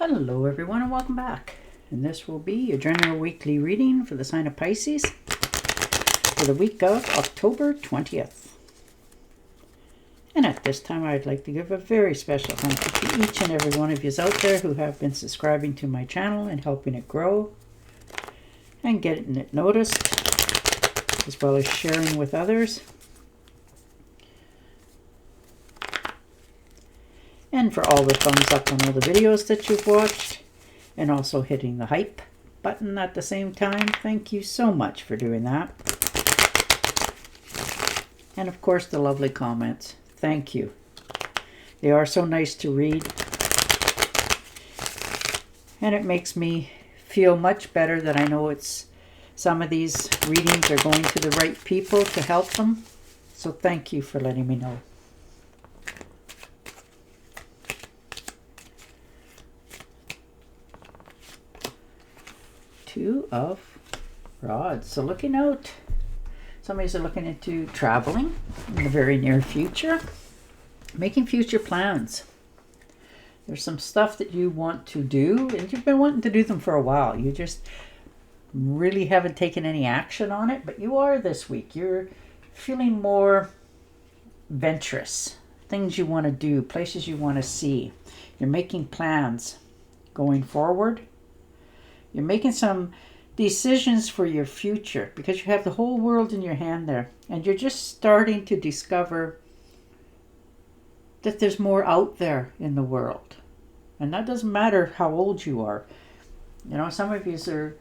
Hello everyone and welcome back. And this will be your general weekly reading for the sign of Pisces for the week of October 20th. And at this time I'd like to give a very special thank you to each and every one of you out there who have been subscribing to my channel and helping it grow and getting it noticed, as well as sharing with others. And for all the thumbs up on all the videos that you've watched, and also hitting the hype button at the same time. Thank you so much for doing that. And of course the lovely comments. Thank you. They are so nice to read. And it makes me feel much better that I know some of these readings are going to the right people to help them. So thank you for letting me know. Two of Rods. So looking out. Somebody's looking into traveling in the very near future. Making future plans. There's some stuff that you want to do, and you've been wanting to do them for a while. You just really haven't taken any action on it, but you are this week. You're feeling more venturous. Things you want to do, places you want to see. You're making plans going forward. You're making some decisions for your future because you have the whole world in your hand there. And you're just starting to discover that there's more out there in the world. And that doesn't matter how old you are. You know, some of you are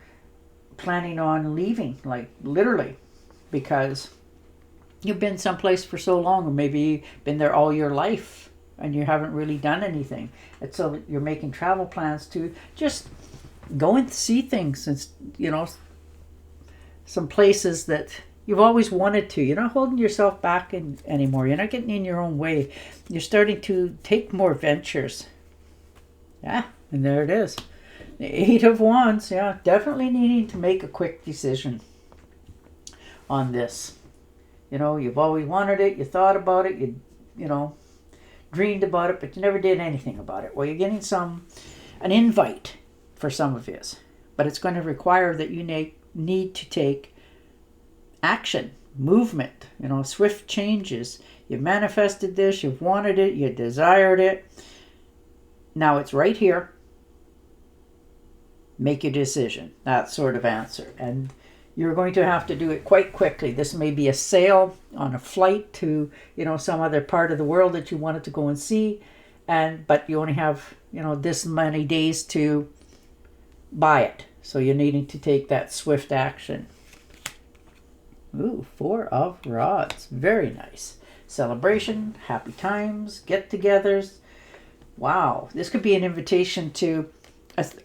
planning on leaving, like literally, because you've been someplace for so long, or maybe been there all your life and you haven't really done anything. And so you're making travel plans to just go and see things, and some places that you've always wanted to. You're not holding yourself back anymore. You're not getting in your own way. You're starting to take more ventures. Yeah, and there it is. The Eight of Wands. Yeah, definitely needing to make a quick decision on this. You know, you've always wanted it. You thought about it. You dreamed about it, but you never did anything about it. Well, you're getting an invite for some of you, but it's going to require that you need to take action, movement, swift changes. You've manifested this, you've wanted it, you desired it. Now it's right here. Make your decision. That sort of answer. And you're going to have to do it quite quickly. This may be a sail on a flight to, some other part of the world that you wanted to go and see, but you only have, this many days to buy it. So you're needing to take that swift action. Ooh, Four of Rods. Very nice. Celebration, happy times, get-togethers. Wow. This could be an invitation to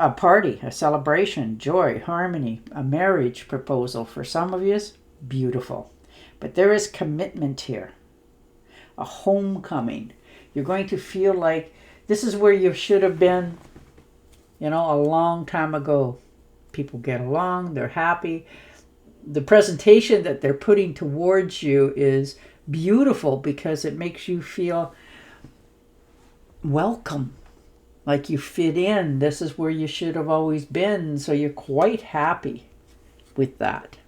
a party, a celebration, joy, harmony, a marriage proposal. For some of you, beautiful. But there is commitment here. A homecoming. You're going to feel like this is where you should have been a long time ago. People get along, they're happy. The presentation that they're putting towards you is beautiful because it makes you feel welcome, like you fit in. This is where you should have always been, so you're quite happy with that.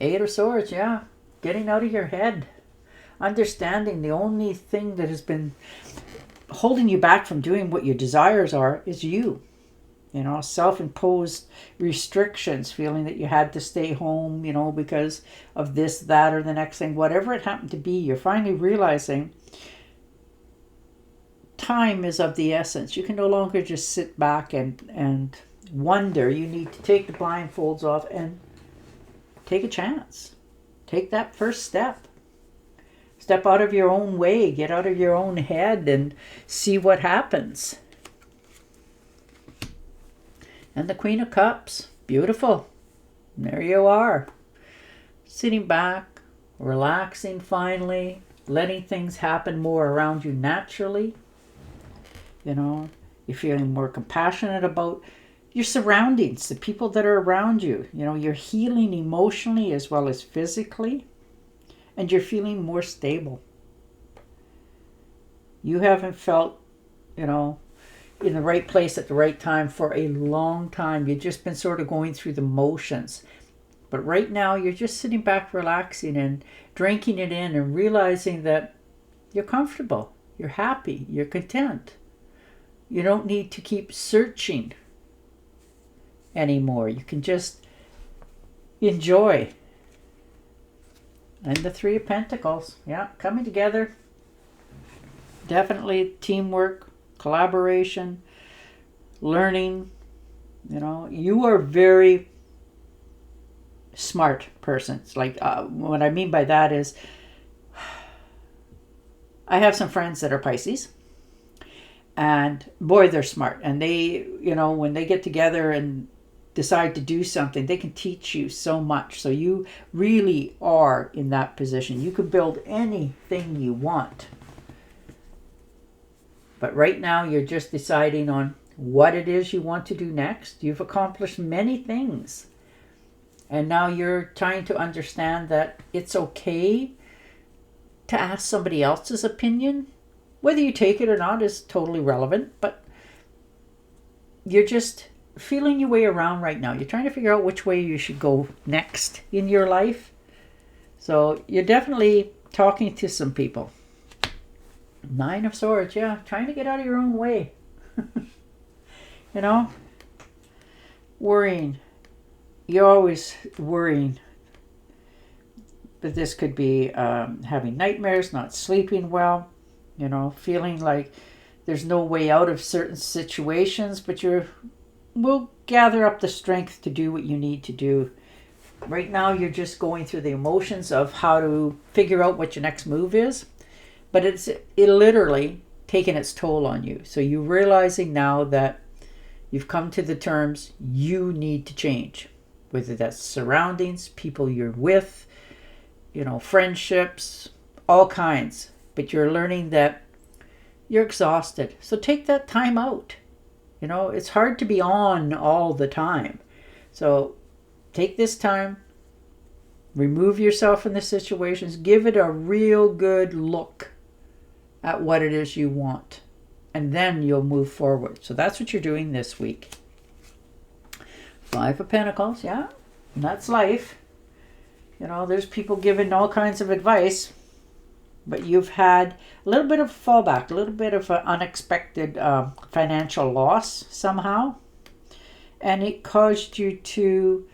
Eight of Swords, yeah. Getting out of your head. Understanding the only thing that has been holding you back from doing what your desires are is you. Self-imposed restrictions, feeling that you had to stay home, because of this, that, or the next thing. Whatever it happened to be, you're finally realizing time is of the essence. You can no longer just sit back and wonder. You need to take the blindfolds off and take a chance. Take that first step. Step out of your own way, get out of your own head and see what happens. And the Queen of Cups, beautiful. There you are. Sitting back, relaxing finally, letting things happen more around you naturally. You're feeling more compassionate about your surroundings, the people that are around you. You're healing emotionally as well as physically. And you're feeling more stable. You haven't felt, in the right place at the right time for a long time. You've just been sort of going through the motions. But right now, you're just sitting back, relaxing and drinking it in and realizing that you're comfortable, you're happy, you're content. You don't need to keep searching anymore. You can just enjoy. And the Three of Pentacles, yeah, coming together. Definitely teamwork, collaboration, learning. You know, you are very smart person. It's like, what I mean by that is, I have some friends that are Pisces, and boy, they're smart. And they, you know, when they get together and decide to do something, they can teach you so much. So you really are in that position. You can build anything you want. But right now, you're just deciding on what it is you want to do next. You've accomplished many things. And now you're trying to understand that it's okay to ask somebody else's opinion. Whether you take it or not is totally relevant. But you're just feeling your way around right now. You're trying to figure out which way you should go next in your life. So you're definitely talking to some people. Nine of Swords, yeah. Trying to get out of your own way. You know? Worrying. You're always worrying. But this could be having nightmares, not sleeping well. You know, feeling like there's no way out of certain situations. But will gather up the strength to do what you need to do. Right now, you're just going through the emotions of how to figure out what your next move is. But it literally taken its toll on you. So you're realizing now that you've come to the terms you need to change. Whether that's surroundings, people you're with, you know, friendships, all kinds. But you're learning that you're exhausted. So take that time out. You know, it's hard to be on all the time. So take this time, remove yourself from the situations, give it a real good look at what it is you want, and then you'll move forward. So that's what you're doing this week. Five of Pentacles, yeah, and that's life. You know, there's people giving all kinds of advice, but you've had a little bit of fallback, a little bit of an unexpected financial loss somehow, and it caused you to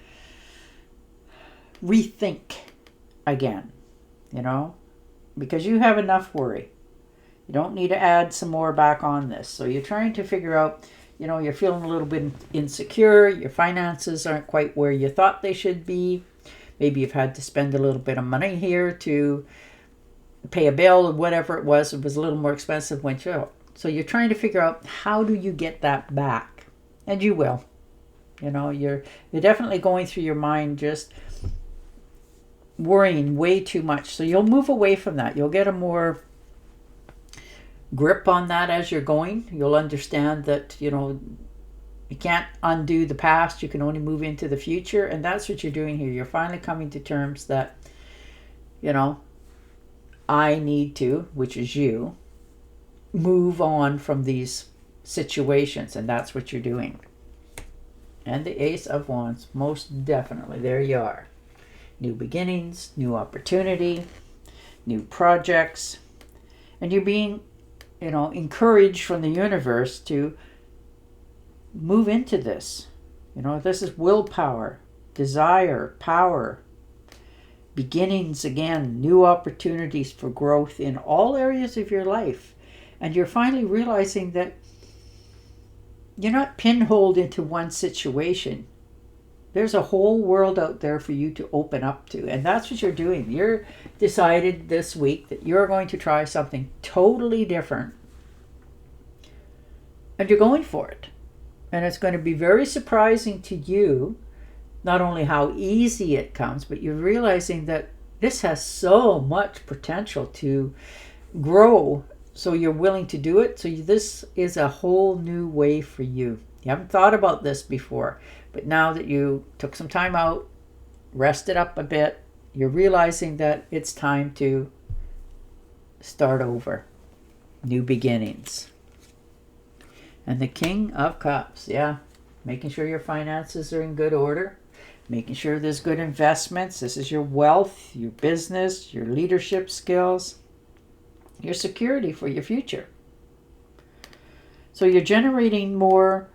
rethink again, you know, because you have enough worry. You don't need to add some more back on this. So you're trying to figure out, you know, you're feeling a little bit insecure. Your finances aren't quite where you thought they should be. Maybe you've had to spend a little bit of money here to pay a bill or whatever it was. It was a little more expensive when you out. So you're trying to figure out, how do you get that back? And you will. You know, you're definitely going through your mind just worrying way too much. So you'll move away from that. You'll get a more grip on that as you're going. You'll understand that, you know, you can't undo the past. You can only move into the future. And that's what you're doing here. You're finally coming to terms that, you know, I need to, which is you, move on from these situations. And that's what you're doing. And the Ace of Wands, most definitely. There you are. New beginnings, new opportunity, new projects. And you're being, you know, encouraged from the universe to move into this. You know, this is willpower, desire, power, beginnings again, new opportunities for growth in all areas of your life. And you're finally realizing that you're not pinholed into one situation. There's a whole world out there for you to open up to. And that's what you're doing. You're decided this week that you're going to try something totally different. And you're going for it. And it's going to be very surprising to you, not only how easy it comes, but you're realizing that this has so much potential to grow. So you're willing to do it. So this is a whole new way for you. You haven't thought about this before. But now that you took some time out, rested up a bit, you're realizing that it's time to start over. New beginnings. And the King of Cups, yeah. Making sure your finances are in good order. Making sure there's good investments. This is your wealth, your business, your leadership skills, your security for your future. So you're generating more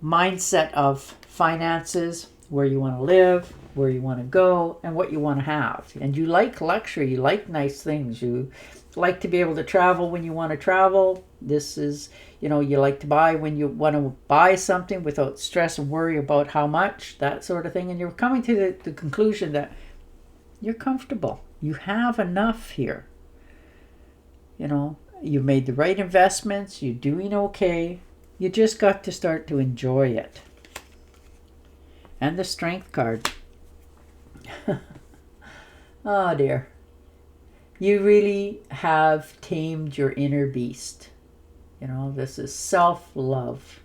mindset of finances, where you want to live, where you want to go, and what you want to have. And you like luxury, you like nice things, you like to be able to travel when you want to travel. This is, you like to buy when you want to buy something without stress and worry about how much, that sort of thing. And you're coming to the conclusion that you're comfortable. You have enough here. You've made the right investments, you're doing okay. You just got to start to enjoy it. And the Strength card. Oh dear. You really have tamed your inner beast. This is self-love.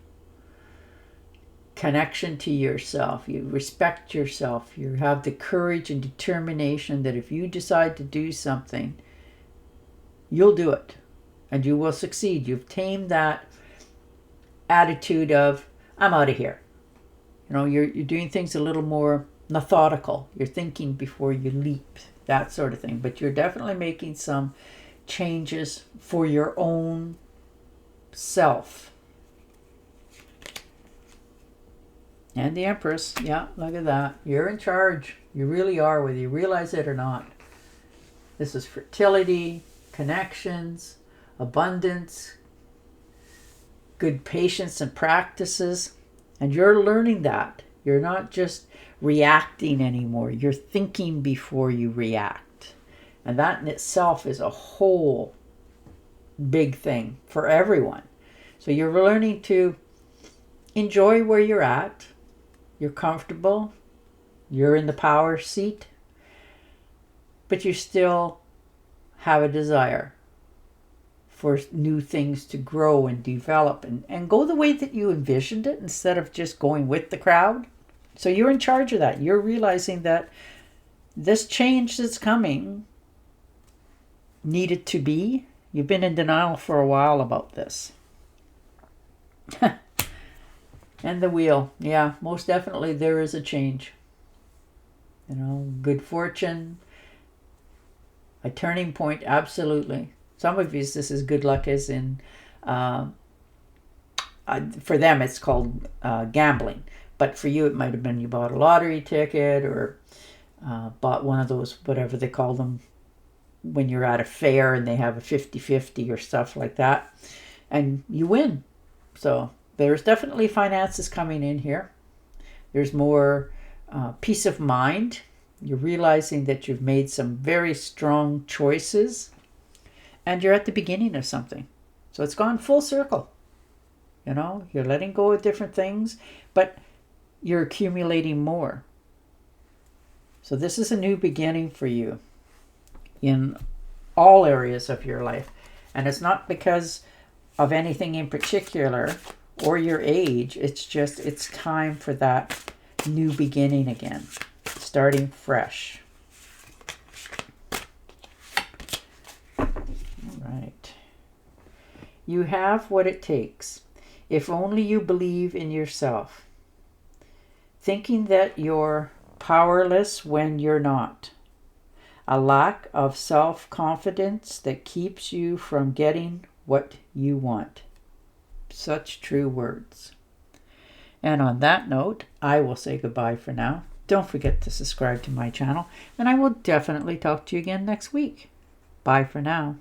Connection to yourself. You respect yourself. You have the courage and determination that if you decide to do something, you'll do it. And you will succeed. You've tamed that attitude of, I'm out of here. You're doing things a little more methodical. You're thinking before you leap, that sort of thing. But you're definitely making some changes for your own self. And the Empress, yeah, look at that. You're in charge. You really are, whether you realize it or not. This is fertility, connections, abundance, good patience and practices. And you're learning that. You're not just reacting anymore. You're thinking before you react. And that in itself is a whole big thing for everyone. So you're learning to enjoy where you're at. You're comfortable. You're in the power seat. But you still have a desire for new things to grow and develop and go the way that you envisioned it instead of just going with the crowd. So you're in charge of that. You're realizing that this change that's coming needed to be. You've been in denial for a while about this. And the Wheel. Yeah, most definitely there is a change. Good fortune. A turning point, absolutely. Some of you, this is good luck as in, for them it's called gambling. But for you, it might have been you bought a lottery ticket or bought one of those, whatever they call them, when you're at a fair and they have a 50-50 or stuff like that. And you win. So there's definitely finances coming in here. There's more peace of mind. You're realizing that you've made some very strong choices. And you're at the beginning of something. So it's gone full circle. You're letting go of different things, but you're accumulating more. So this is a new beginning for you in all areas of your life. And it's not because of anything in particular or your age. It's just, it's time for that new beginning again. Starting fresh. Right. You have what it takes. If only you believe in yourself. Thinking that you're powerless when you're not. A lack of self-confidence that keeps you from getting what you want. Such true words. And on that note, I will say goodbye for now. Don't forget to subscribe to my channel, and I will definitely talk to you again next week. Bye for now.